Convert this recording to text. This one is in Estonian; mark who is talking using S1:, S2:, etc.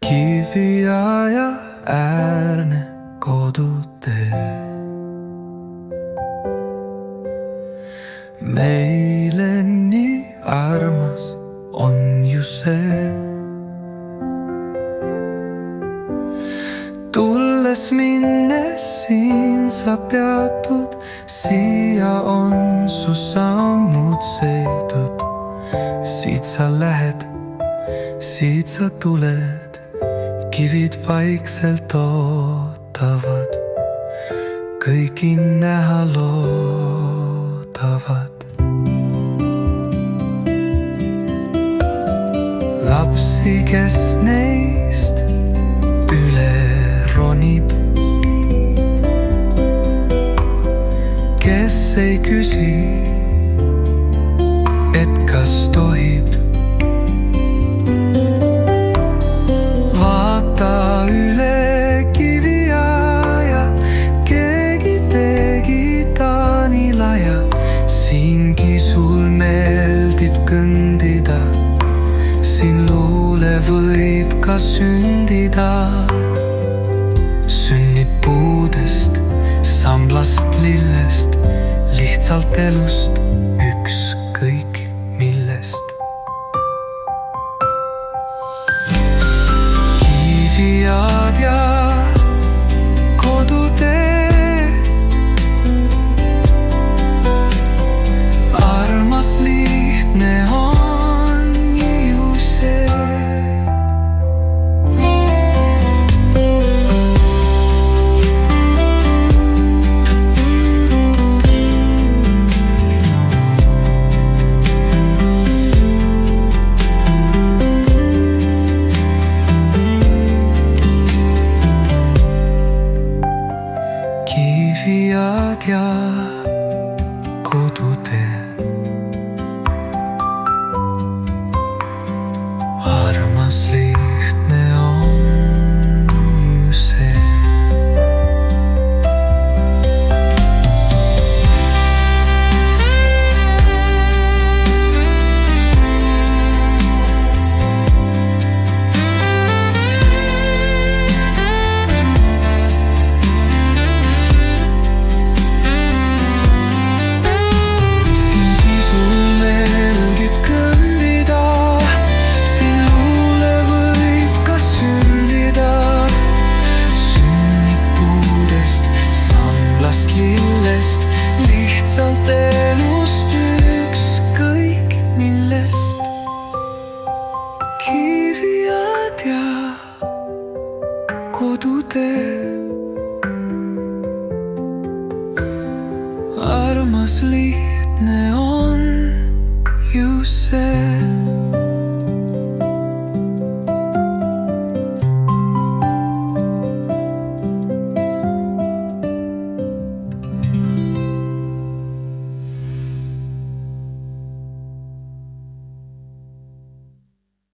S1: Kiviaja äärne kodutee. Meile nii armas on ju see. Tulles minnes siin sa peatud, siia on su sammud seidud. Siit sa lähed, siit sa tuled, kivid vaikselt ootavad, kõiki näha loodavad. Lapsi, kes neist üle ronib, kes ei küsi, et kas tohib. Vaata üle kiviaja, keegi tegi ta nii laia. Siingi sul meeldib kõndida, siin luule võib ka sündida. Sünnib puudest, samblast, lillest, lihtsalt elust, ükskõik millest. Kiviajad ja kodutee, armas lihtne on ju see. Kiviajad ja kodutee, armas lihtne on ju see. Lihtsalt elust, ükskõik millest. Kiviajad ja kodutee, armas lihtne on ju see.